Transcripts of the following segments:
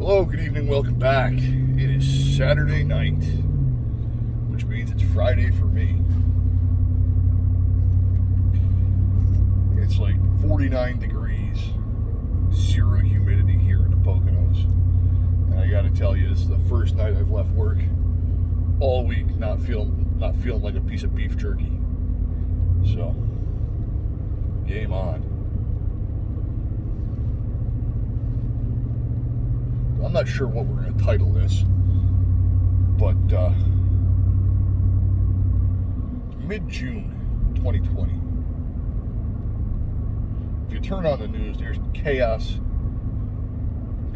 Hello, good evening, welcome back. It is Saturday night, which means it's Friday for me. It's like 49 degrees, zero humidity here in the Poconos. And I gotta tell you, this is the first night I've left work all week not feeling like a piece of beef jerky. So, game on. I'm not sure what we're going to title this, but mid-June 2020. If you turn on the news, there's chaos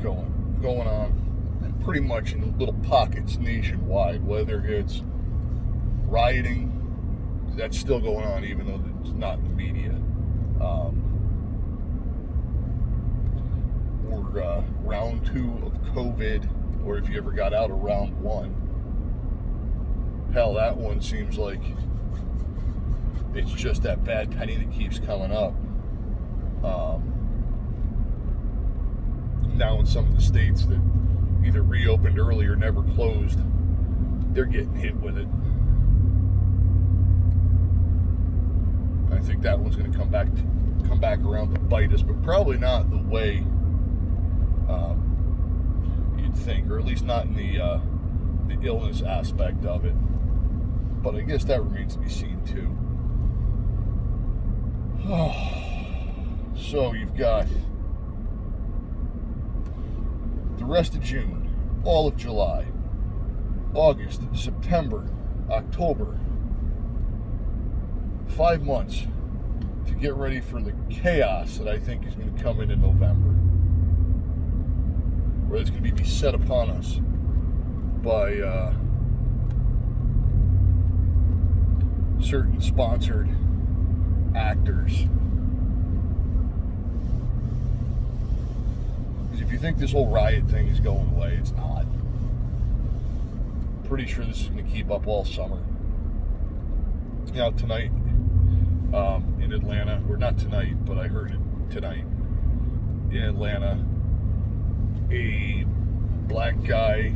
going on pretty much in little pockets nationwide, whether it's rioting, that's still going on even though it's not in the media, or round 2 of COVID, or if you ever got out of round 1. Hell, that one seems like it's just that bad penny that keeps coming up. Now in some of the states that either reopened early or never closed, they're getting hit with it. I think that one's going to come back around to bite us, but probably not the way you'd think, or at least not in the illness aspect of it. But I guess that remains to be seen too. So you've got the rest of June, all of July, August, September, October. 5 months to get ready for the chaos that I think is going to come in November, where it's going to be beset upon us by certain sponsored actors. Because if you think this whole riot thing is going away, it's not. Pretty sure this is going to keep up all summer. Now tonight, in Atlanta, or not tonight, but I heard it tonight, in Atlanta, a black guy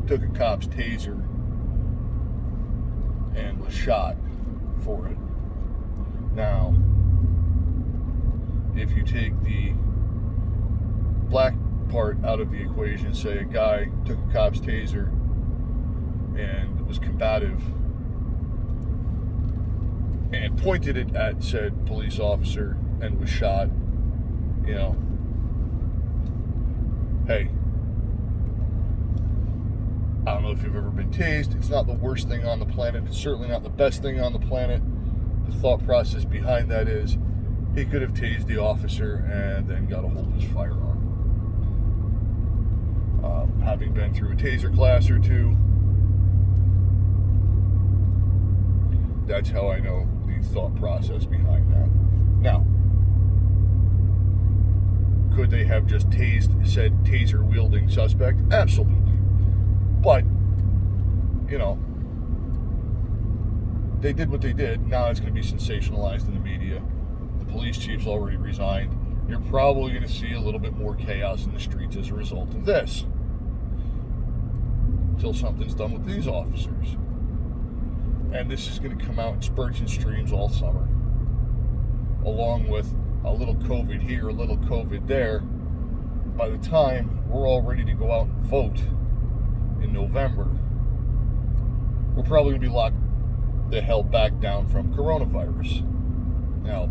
took a cop's taser and was shot for it. Now, if you take the black part out of the equation, say a guy took a cop's taser and was combative and pointed it at said police officer and was shot, you know, hey, I don't know if you've ever been tased. It's not the worst thing on the planet. It's certainly not the best thing on the planet. The thought process behind that is he could have tased the officer and then got a hold of his firearm. Having been through a taser class or two, that's how I know the thought process behind that. Now, could they have just tased said taser wielding suspect? Absolutely. But, you know, they did what they did. Now it's going to be sensationalized in the media. The police chief's already resigned. You're probably going to see a little bit more chaos in the streets as a result of this, until something's done with these officers. And this is going to come out in spurts and streams all summer, along with a little COVID here, a little COVID there. By the time we're all ready to go out and vote in November, we're probably going to be locked the hell back down from coronavirus. Now,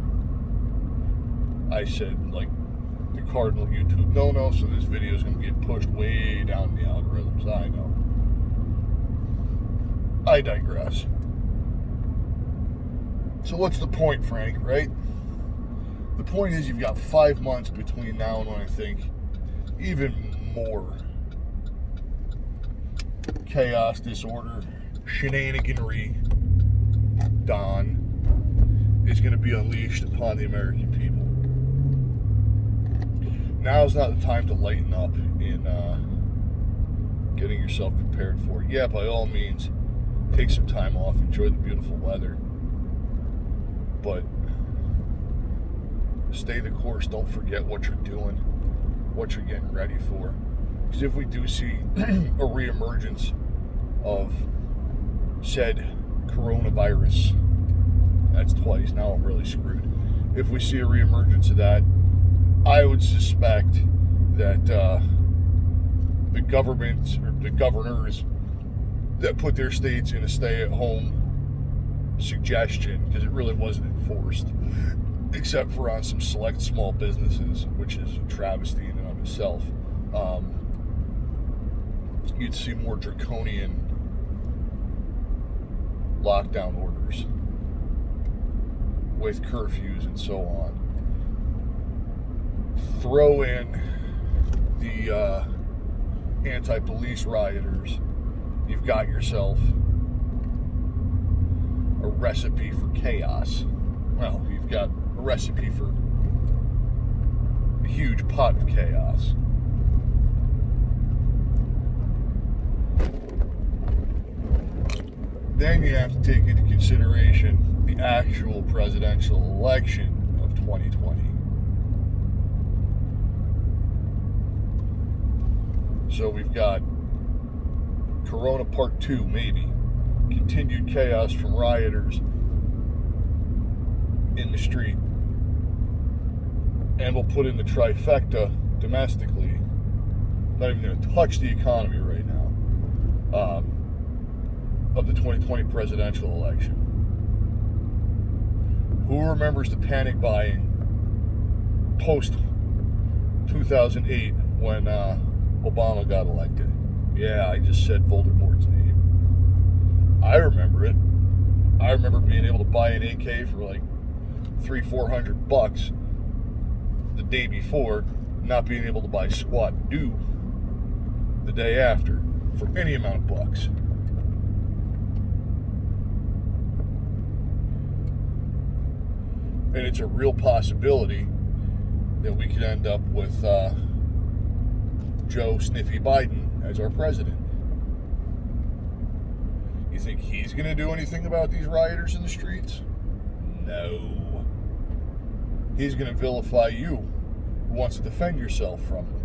I said, like, the cardinal YouTube no-no, so this video is going to get pushed way down the algorithms. I know. I digress. So what's the point, Frank, right? The point is you've got 5 months between now and when I think even more chaos, disorder, shenaniganry dawn is going to be unleashed upon the American people. Now's not the time to lighten up in getting yourself prepared for it. Yeah, by all means, take some time off, enjoy the beautiful weather. But stay the course. Don't forget what you're doing, what you're getting ready for. Because if we do see a reemergence of said coronavirus, that's twice, now I'm really screwed. If we see a reemergence of that, I would suspect that the government or the governors that put their states in a stay-at-home suggestion, because it really wasn't enforced, except for on some select small businesses, which is a travesty in and of itself, you'd see more draconian lockdown orders with curfews and so on. Throw in the anti-police rioters, you've got yourself a recipe for chaos. Well, you've got a recipe for a huge pot of chaos. Then you have to take into consideration the actual presidential election of 2020. So we've got Corona Part 2, maybe. Continued chaos from rioters in the street. And we'll put in the trifecta domestically. Not even going to touch the economy right now. Of the 2020 presidential election. Who remembers the panic buying post 2008 when Obama got elected? Yeah, I just said Voldemort's name. I remember it. I remember being able to buy an AK for like $300-400 the day before, not being able to buy squat do the day after for any amount of bucks. And it's a real possibility that we could end up with Joe Sniffy Biden as our president. You think he's going to do anything about these rioters in the streets? No. He's going to vilify you, who wants to defend yourself from them.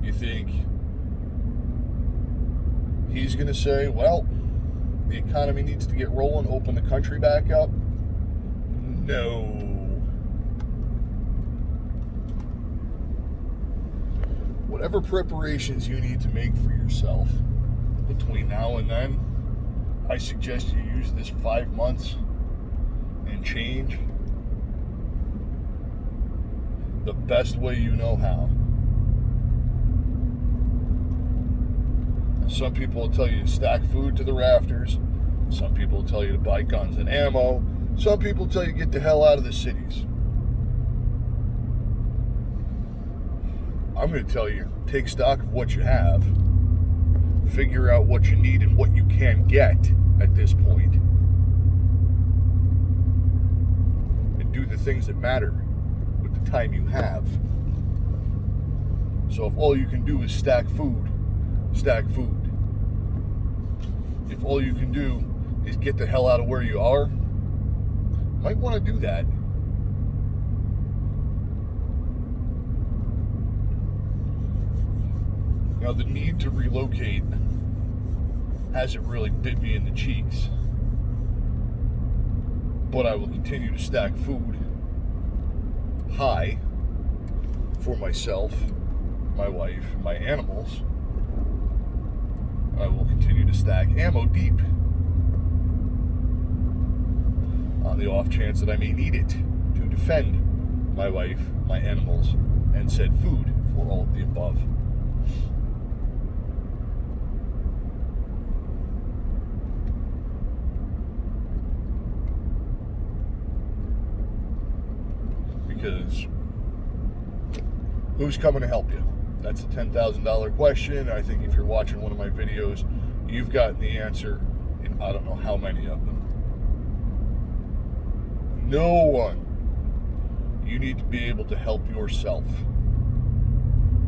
You think he's going to say, well, the economy needs to get rolling, open the country back up? No. Whatever preparations you need to make for yourself between now and then, I suggest you use this 5 months and change the best way you know how. Some people will tell you to stack food to the rafters. Some people will tell you to buy guns and ammo. Some people tell you to get the hell out of the cities. I'm going to tell you, take stock of what you have. Figure out what you need and what you can get at this point. And do the things that matter with the time you have. So if all you can do is stack food, stack food. If all you can do is get the hell out of where you are, you might want to do that. Now, the need to relocate hasn't really bit me in the cheeks, but I will continue to stack food high for myself, my wife, and my animals. I will continue to stack ammo deep on the off chance that I may need it to defend my wife, my animals, and said food for all of the above. Because who's coming to help you? That's the $10,000 question. I think if you're watching one of my videos, you've gotten the answer in I don't know how many of them. No one. You need to be able to help yourself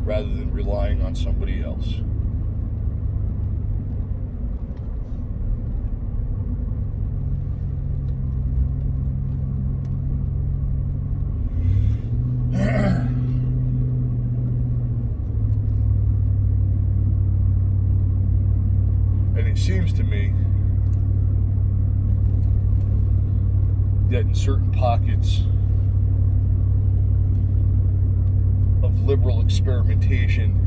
rather than relying on somebody else. that in certain pockets of liberal experimentation,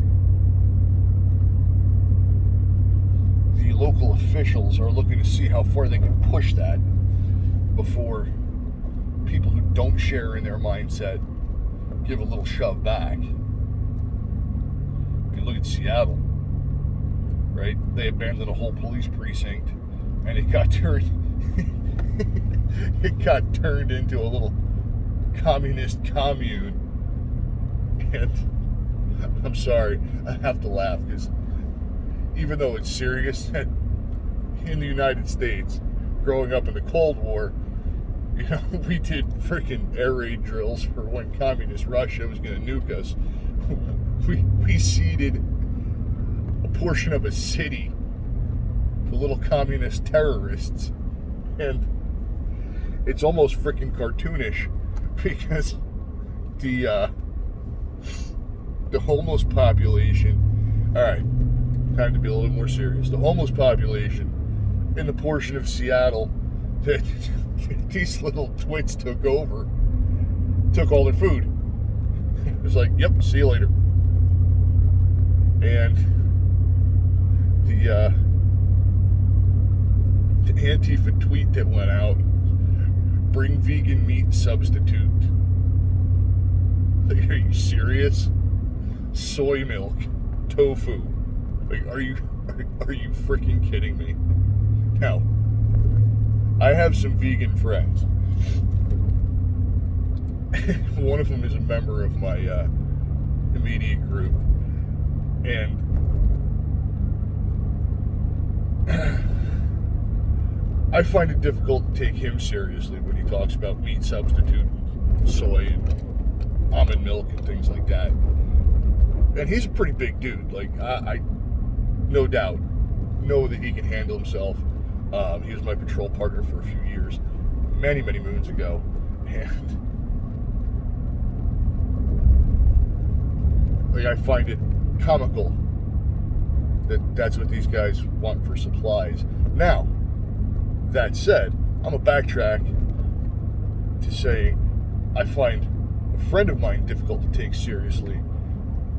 the local officials are looking to see how far they can push that before people who don't share in their mindset give a little shove back. If you look at Seattle, right? They abandoned a whole police precinct, and it got turned into a little communist commune. And I'm sorry, I have to laugh because even though it's serious, in the United States, growing up in the Cold War, you know, we did freaking air raid drills for when communist Russia was going to nuke us. We ceded a portion of a city to little communist terrorists, and it's almost freaking cartoonish because the homeless population. All right, time to be a little more serious. The homeless population in the portion of Seattle that these little twits took over, took all their food. It was like, yep, see you later. And the Antifa tweet that went out, bring vegan meat substitute. Like, are you serious? Soy milk, tofu. Like, are you freaking kidding me? Now, I have some vegan friends. One of them is a member of my immediate group, and I find it difficult to take him seriously when he talks about meat substitute, soy, and almond milk and things like that. And he's a pretty big dude. Like, I no doubt know that he can handle himself. He was my patrol partner for a few years, many, many moons ago. And like, I find it comical that that's what these guys want for supplies. Now, that said, I'm a backtrack to say I find a friend of mine difficult to take seriously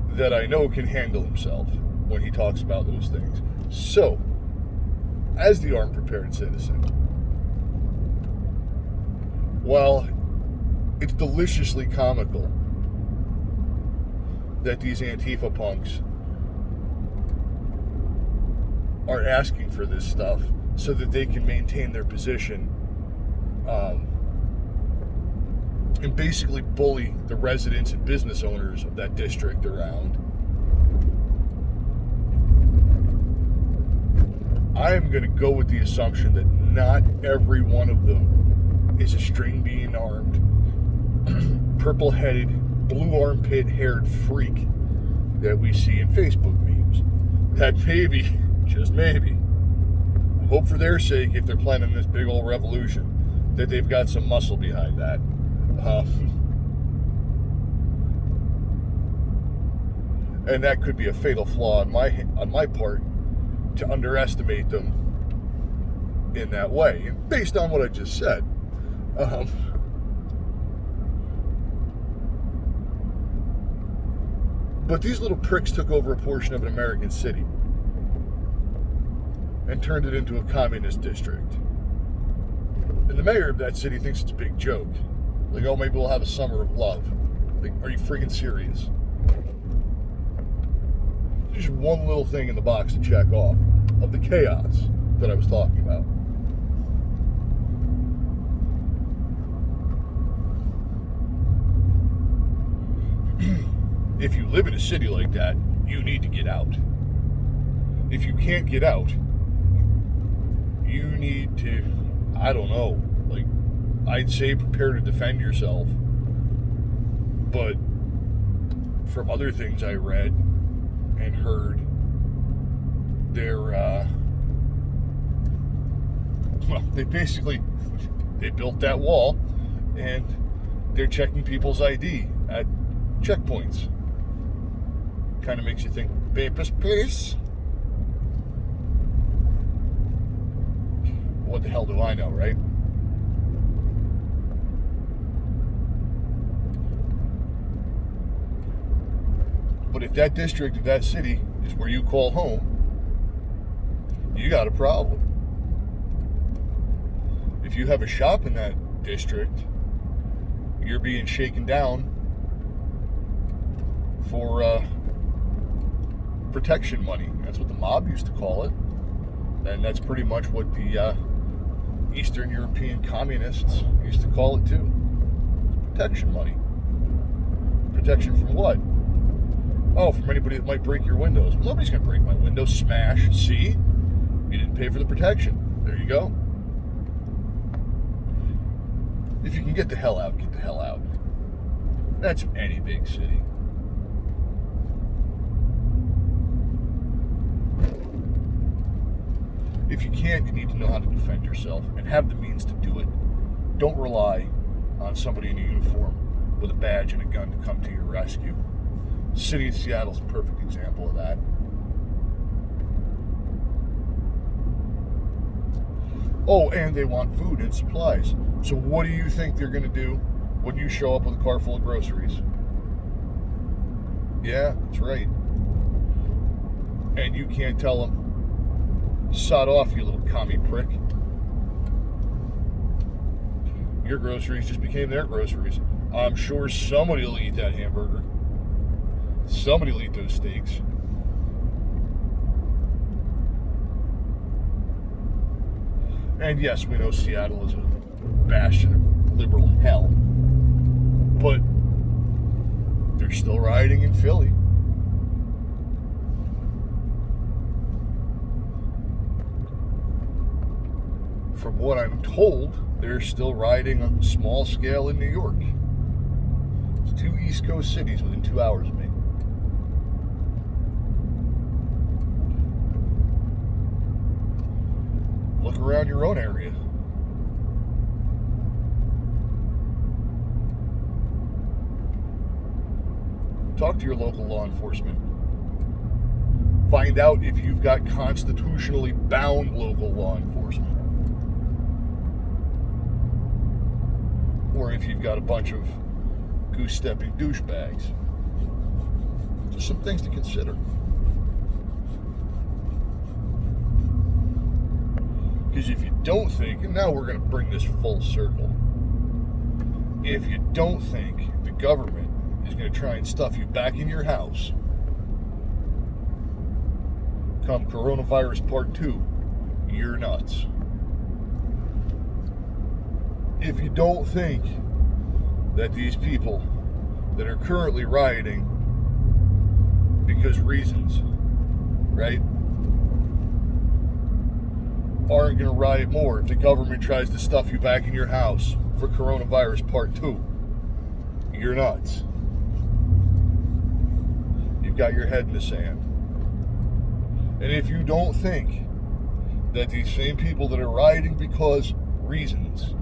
that I know can handle himself when he talks about those things. So, as the armed prepared citizen, while it's deliciously comical that these Antifa punks are asking for this stuff so that they can maintain their position and basically bully the residents and business owners of that district around, I am going to go with the assumption that not every one of them is a string being armed, purple-headed, blue armpit-haired freak that we see in Facebook memes. That maybe, just maybe, I hope for their sake, if they're planning this big old revolution, that they've got some muscle behind that. And that could be a fatal flaw on my part, to underestimate them in that way. And based on what I just said, but these little pricks took over a portion of an American city and turned it into a communist district. And the mayor of that city thinks it's a big joke. Like, oh, maybe we'll have a summer of love. Like, are you freaking serious? Just one little thing in the box to check off of the chaos that I was talking about. If you live in a city like that, you need to get out. If you can't get out, you need to, I don't know, like, I'd say prepare to defend yourself. But from other things I read and heard, they built that wall and they're checking people's ID at checkpoints. Kind of makes you think, papers, please. What the hell do I know, right? But if that district, if that city is where you call home, you got a problem. If you have a shop in that district, you're being shaken down for protection money. That's what the mob used to call it. And that's pretty much what the Eastern European communists used to call it too. Protection money. Protection from what? Oh, from anybody that might break your windows. Well, nobody's going to break my windows. Smash. See? You didn't pay for the protection. There you go. If you can get the hell out, get the hell out. That's any big city. If you can't, you need to know how to defend yourself and have the means to do it. Don't rely on somebody in a uniform with a badge and a gun to come to your rescue. The city of Seattle is a perfect example of that. Oh, and they want food and supplies. So what do you think they're going to do when you show up with a car full of groceries? Yeah, that's right. And you can't tell them, sod off, you little commie prick. Your groceries just became their groceries. I'm sure somebody will eat that hamburger. Somebody will eat those steaks. And yes, we know Seattle is a bastion of liberal hell. But they're still rioting in Philly. From what I'm told, they're still rioting on a small scale in New York. It's 2 East Coast cities within 2 hours of me. Look around your own area. Talk to your local law enforcement. Find out if you've got constitutionally bound local law enforcement. Or if you've got a bunch of goose-stepping douchebags. Just some things to consider. Because if you don't think, and now we're going to bring this full circle, if you don't think the government is going to try and stuff you back in your house come coronavirus part 2, you're nuts. If you don't think that these people that are currently rioting because reasons, right, aren't going to riot more if the government tries to stuff you back in your house for coronavirus part 2, you're nuts. You've got your head in the sand. And if you don't think that these same people that are rioting because reasons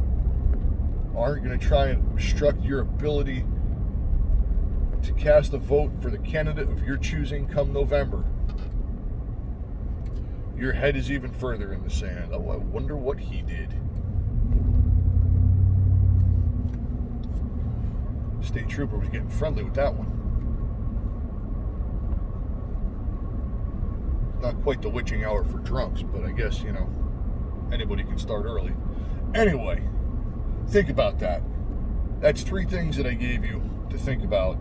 aren't going to try and obstruct your ability to cast a vote for the candidate of your choosing come November, your head is even further in the sand. Oh, I wonder what he did. State trooper was getting friendly with that one. Not quite the witching hour for drunks, but I guess, you know, anybody can start early. Anyway, think about that. That's 3 things that I gave you to think about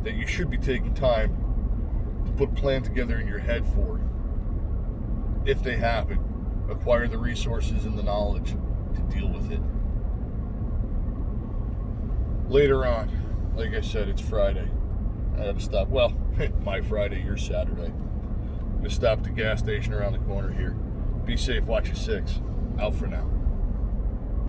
that you should be taking time to put a plan together in your head for. If they happen, acquire the resources and the knowledge to deal with it. Later on, like I said, it's Friday. I have to stop. Well, my Friday, your Saturday. I'm going to stop at the gas station around the corner here. Be safe, watch your 6. Out for now.